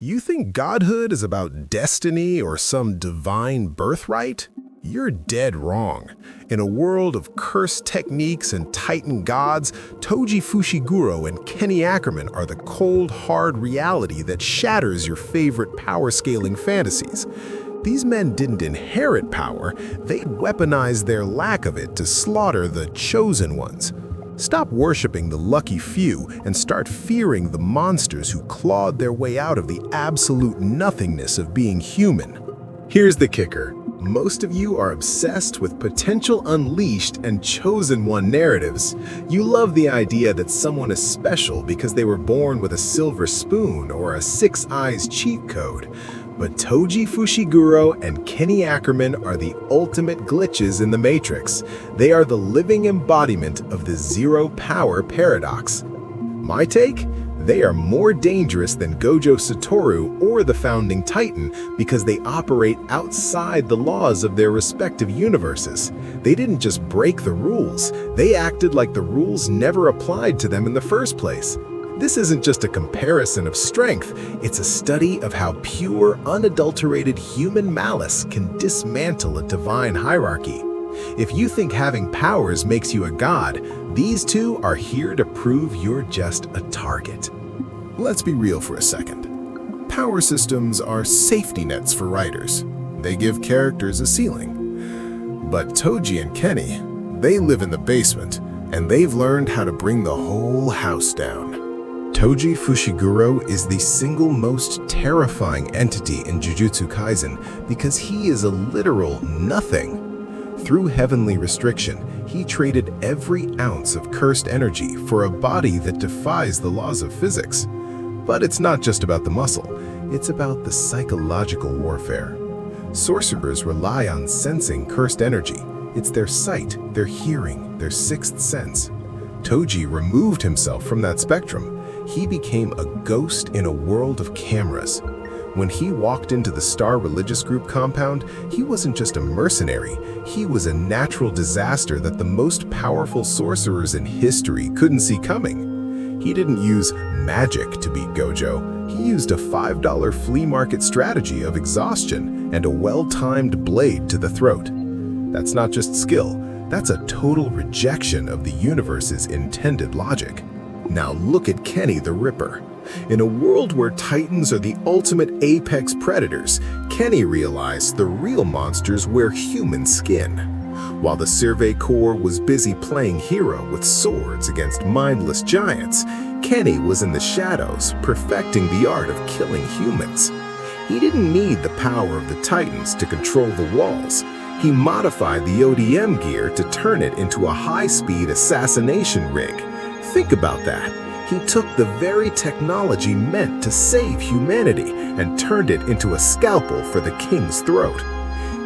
You think godhood is about destiny or some divine birthright? You're dead wrong. In a world of cursed techniques and titan gods, Toji Fushiguro and Kenny Ackerman are the cold, hard reality that shatters your favorite power-scaling fantasies. These men didn't inherit power, they weaponized their lack of it to slaughter the chosen ones. Stop worshiping the lucky few and start fearing the monsters who clawed their way out of the absolute nothingness of being human. Here's the kicker. Most of you are obsessed with potential unleashed and chosen one narratives. You love the idea that someone is special because they were born with a silver spoon or a 6 eyes cheat code. But Toji Fushiguro and Kenny Ackerman are the ultimate glitches in the Matrix. They are the living embodiment of the zero power paradox. My take? They are more dangerous than Gojo Satoru or the Founding Titan because they operate outside the laws of their respective universes. They didn't just break the rules, they acted like the rules never applied to them in the first place. This isn't just a comparison of strength, it's a study of how pure, unadulterated human malice can dismantle a divine hierarchy. If you think having powers makes you a god, these two are here to prove you're just a target. Let's be real for a second. Power systems are safety nets for writers. They give characters a ceiling. But Toji and Kenny, they live in the basement, and they've learned how to bring the whole house down. Toji Fushiguro is the single most terrifying entity in Jujutsu Kaisen because he is a literal nothing. Through heavenly restriction, he traded every ounce of cursed energy for a body that defies the laws of physics. But it's not just about the muscle, it's about the psychological warfare. Sorcerers rely on sensing cursed energy. It's their sight, their hearing, their sixth sense. Toji removed himself from that spectrum. He became a ghost in a world of cameras. When he walked into the Star Religious Group compound, he wasn't just a mercenary, he was a natural disaster that the most powerful sorcerers in history couldn't see coming. He didn't use magic to beat Gojo, he used a $5 flea market strategy of exhaustion and a well-timed blade to the throat. That's not just skill, that's a total rejection of the universe's intended logic. Now look at Kenny the Ripper. In a world where titans are the ultimate apex predators, Kenny realized the real monsters wear human skin. While the Survey Corps was busy playing hero with swords against mindless giants, Kenny was in the shadows, perfecting the art of killing humans. He didn't need the power of the titans to control the walls. He modified the ODM gear to turn it into a high-speed assassination rig. Think about that. He took the very technology meant to save humanity and turned it into a scalpel for the king's throat.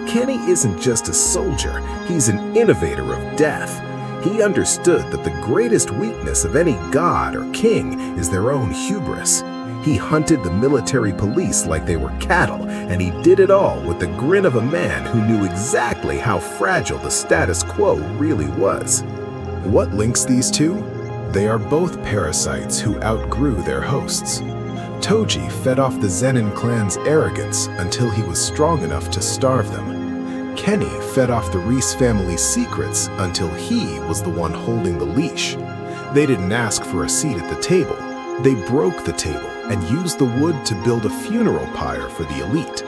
Kenny isn't just a soldier, he's an innovator of death. He understood that the greatest weakness of any god or king is their own hubris. He hunted the military police like they were cattle, and he did it all with the grin of a man who knew exactly how fragile the status quo really was. What links these two? They are both parasites who outgrew their hosts. Toji fed off the Zenin clan's arrogance until he was strong enough to starve them. Kenny fed off the Reese family's secrets until he was the one holding the leash. They didn't ask for a seat at the table. They broke the table and used the wood to build a funeral pyre for the elite.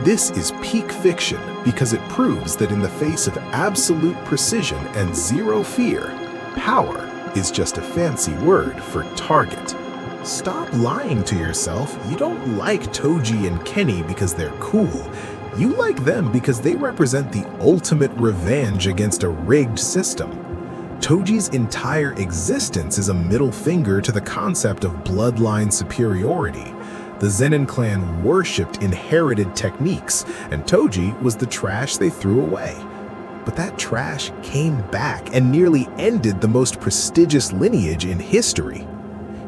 This is peak fiction because it proves that in the face of absolute precision and zero fear, power is just a fancy word for target. Stop lying to yourself. You don't like Toji and Kenny because they're cool. You like them because they represent the ultimate revenge against a rigged system. Toji's entire existence is a middle finger to the concept of bloodline superiority. The Zenin clan worshipped inherited techniques, and Toji was the trash they threw away. But that trash came back and nearly ended the most prestigious lineage in history.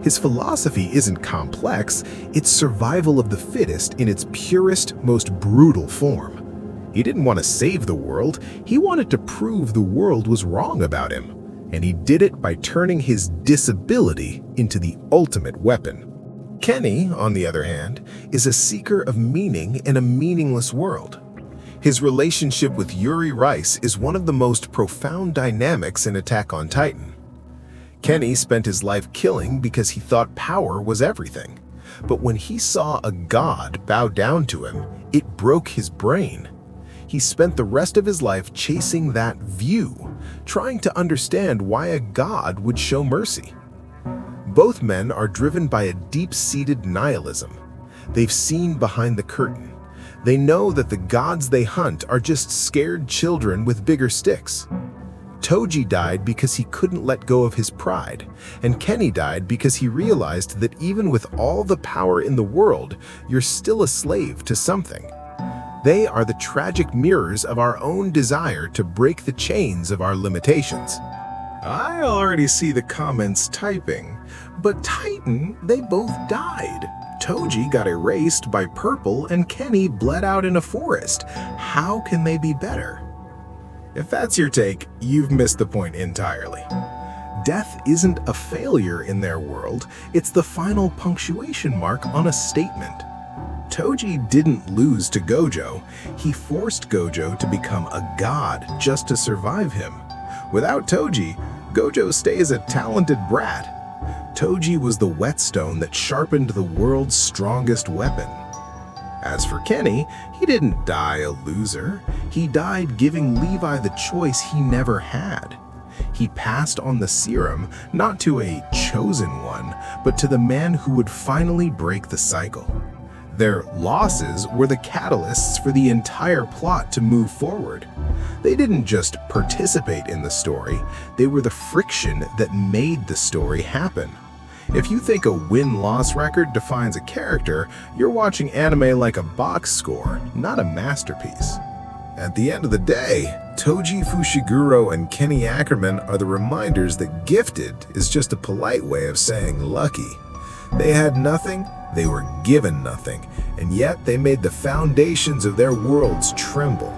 His philosophy isn't complex, it's survival of the fittest in its purest, most brutal form. He didn't want to save the world, he wanted to prove the world was wrong about him. And he did it by turning his disability into the ultimate weapon. Kenny, on the other hand, is a seeker of meaning in a meaningless world. His relationship with Yuri Rice is one of the most profound dynamics in Attack on Titan. Kenny spent his life killing because he thought power was everything. But when he saw a god bow down to him, it broke his brain. He spent the rest of his life chasing that view, trying to understand why a god would show mercy. Both men are driven by a deep-seated nihilism. They've seen behind the curtain. They know that the gods they hunt are just scared children with bigger sticks. Toji died because he couldn't let go of his pride, and Kenny died because he realized that even with all the power in the world, you're still a slave to something. They are the tragic mirrors of our own desire to break the chains of our limitations. I already see the comments typing, but Titan, they both died. Toji got erased by purple and Kenny bled out in a forest. How can they be better? If that's your take, you've missed the point entirely. Death isn't a failure in their world, it's the final punctuation mark on a statement. Toji didn't lose to Gojo. He forced Gojo to become a god just to survive him. Without Toji, Gojo stays a talented brat. Toji was the whetstone that sharpened the world's strongest weapon. As for Kenny, he didn't die a loser. He died giving Levi the choice he never had. He passed on the serum not to a chosen one, but to the man who would finally break the cycle. Their losses were the catalysts for the entire plot to move forward. They didn't just participate in the story, they were the friction that made the story happen. If you think a win-loss record defines a character, you're watching anime like a box score, not a masterpiece. At the end of the day, Toji Fushiguro and Kenny Ackerman are the reminders that gifted is just a polite way of saying lucky. They had nothing, they were given nothing, and yet they made the foundations of their worlds tremble.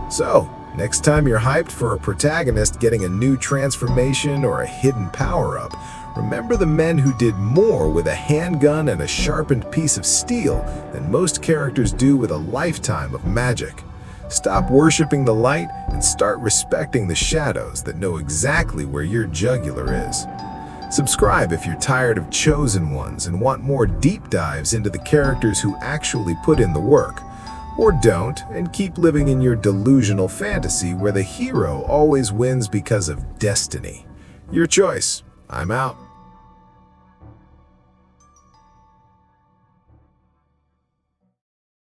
So, next time you're hyped for a protagonist getting a new transformation or a hidden power-up, remember the men who did more with a handgun and a sharpened piece of steel than most characters do with a lifetime of magic. Stop worshiping the light and start respecting the shadows that know exactly where your jugular is. Subscribe if you're tired of chosen ones and want more deep dives into the characters who actually put in the work. Or don't, and keep living in your delusional fantasy where the hero always wins because of destiny. Your choice. I'm out.